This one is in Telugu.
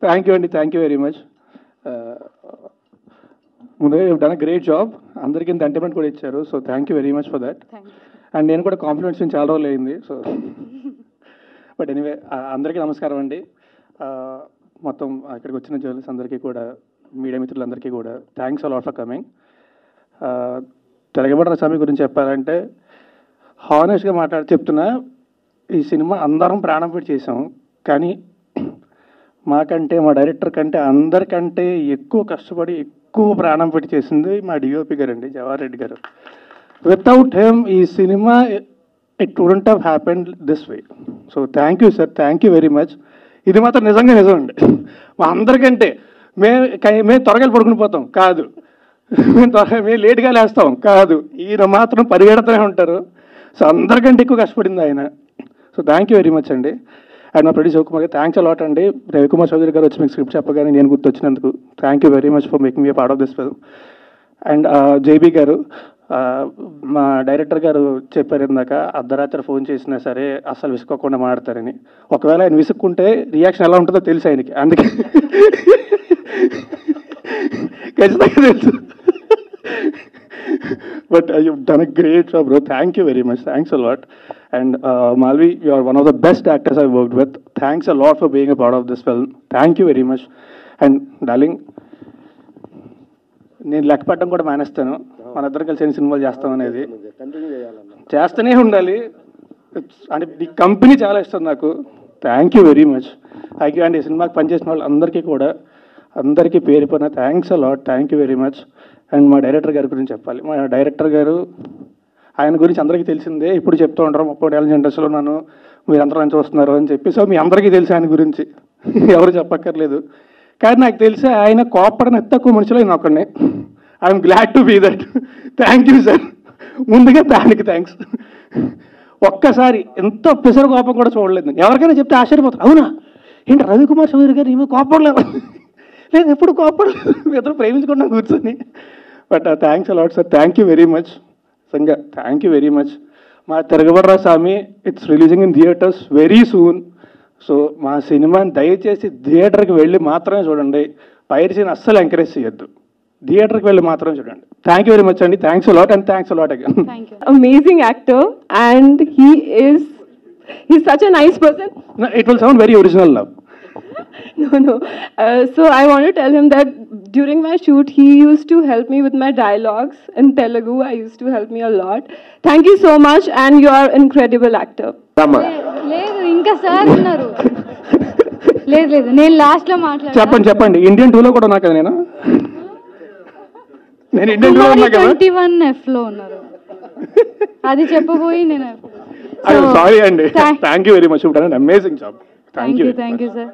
థ్యాంక్ యూ అండి, థ్యాంక్ యూ వెరీ మచ్. ముందుగా you done a great job. అందరికీ ఇంత ఎంటర్టైన్మెంట్ కూడా ఇచ్చారు. So thank you very much for that. And నేను కూడా కాంప్లిమెంట్స్ చాలా రోజులు అయింది. సో బట్ ఎనీవే, అందరికీ నమస్కారం అండి. మొత్తం ఇక్కడికి వచ్చిన జర్నలిస్ట్ అందరికీ కూడా, మీడియా మిత్రులందరికీ కూడా thanks a lot for coming. తిరగబడ్డ స్వామి గురించి చెప్పాలంటే హానెస్ట్గా చెప్తున్నా, ఈ సినిమా అందరం ప్రాణం పెట్టి చేసాం. కానీ మాకంటే, మా డైరెక్టర్ కంటే అందరికంటే ఎక్కువ కష్టపడి ఎక్కువ ప్రాణం పెట్టి చేసింది మా డిఓపి గారు అండి, జవహర్ రెడ్డి గారు. వితౌట్ హెమ్ ఈ cinema it wouldn't have happened this way. So thank you sir, thank you very much. ఇది మాత్రం నిజంగా నిజం అండి. మా అందరికంటే మేము త్వరగా పడుకుని పోతాం కాదు, మేము లేట్గా లేస్తాం కాదు, ఈయన మాత్రం పరిగెడుతూనే ఉంటారు. సో అందరికంటే ఎక్కువ కష్టపడింది ఆయన. So thank you very much అండి. అండ్ మా ప్రొడ్యూసర్ శివకుమార్ గారు థ్యాంక్స్ అలాట్ అండి. రవికుమార్ చౌదరి గారు వచ్చి మీకు స్క్రిప్ట్ చెప్పగానే నేను గుర్తొచ్చినందుకు thank you very much for making me part of this film. And JB గారు, మా డైరెక్టర్ గారు చెప్పారు ఇందాక, అర్ధరాత్రి ఫోన్ చేసినా సరే అస్సలు విసుక్కోకుండా మాడతారని. ఒకవేళ ఆయన విసుక్కుంటే రియాక్షన్ ఎలా ఉంటుందో తెలుసు ఆయనకి, అందుకే ఖచ్చితంగా తెలుసు. But you've done a great job, bro. Thank you very much. Thanks a lot. And Malvi, you are one of the best actors I've worked with. Thanks a lot for being a part of this film. Thank you very much. And darling, నేను లెక్క పెట్టడం కూడా మానేస్తాను. మనిద్దరం కలిసి ఎన్ని సినిమాలు చేస్తాం అనేది చేస్తూనే ఉండాలి. అంటే ఈ కంపెనీ చాలా ఇష్టం నాకు. Thank you very much. Thank you. And ఈ సినిమాకి పనిచేసిన వాళ్ళు అందరికీ కూడా, అందరికీ పేరు పైన thanks a lot. Thank you very much. And మా డైరెక్టర్ గారి గురించి చెప్పాలి. మా డైరెక్టర్ గారు, ఆయన గురించి అందరికీ తెలిసిందే. ఇప్పుడు చెప్తూ ఉంటారు 30 ఏళ్ళ ఇండస్ట్రీలో నన్ను మీరందరూ నన్ను చూస్తున్నారు అని చెప్పి. సో మీ అందరికీ తెలిసి ఆయన గురించి ఎవరు చెప్పక్కర్లేదు. కానీ నాకు తెలిసి ఆయన కోపడని తక్కువ మనుషులు నేను ఒక్కడినే. I'm glad to be that. Thank you sir. ముందుగా దానికి థ్యాంక్స్. ఒక్కసారి ఎంత పిసరు కోపం కూడా చూడలేదు. ఎవరికైనా చెప్తే ఆశ్చర్యపోతారు, అవునా ఏంటి రవికుమార్ చౌదరి గారు ఈమె కోపడలేదు? లేదు, ఎప్పుడు కోపడలేదు, ఇద్దరు ప్రేమించుకున్నాం కూర్చొని. But thanks a lot sir. Thank you very much. Sanga thank you very much. మా Tiragabadara Saami it's releasing in theatres very soon. So మా సినిమాని దయచేసి థియేటర్కి వెళ్ళి మాత్రమే చూడండి. పైరసీని అస్సలు ఎంకరేజ్ చేయొద్దు. థియేటర్కి వెళ్ళి మాత్రమే చూడండి. థ్యాంక్ యూ వెరీ మచ్ అండి. Thanks a lot and thanks a lot again. Amazing actor, and he's such a nice person. No, it will sound very original now. No. So I want to tell him that during my shoot, he used to help me with my dialogues in Telugu. I used to help me a lot. Thank you so much, and you are an incredible actor. లేదు ఇంకా సార్ ఉన్నారు. లేదు నేను లాస్ట్ లో మాట్లాడాను. చెప్పండి. ఇండియన్ 2లో కూడా ఉన్నా కదా నేను ఇండియన్ 2లో ఉన్నా కదా. 21F లో ఉన్నారు. అది చెప్పబోయి నేను సారీ అండి. Thank you very much. Amazing job. Thank you sir.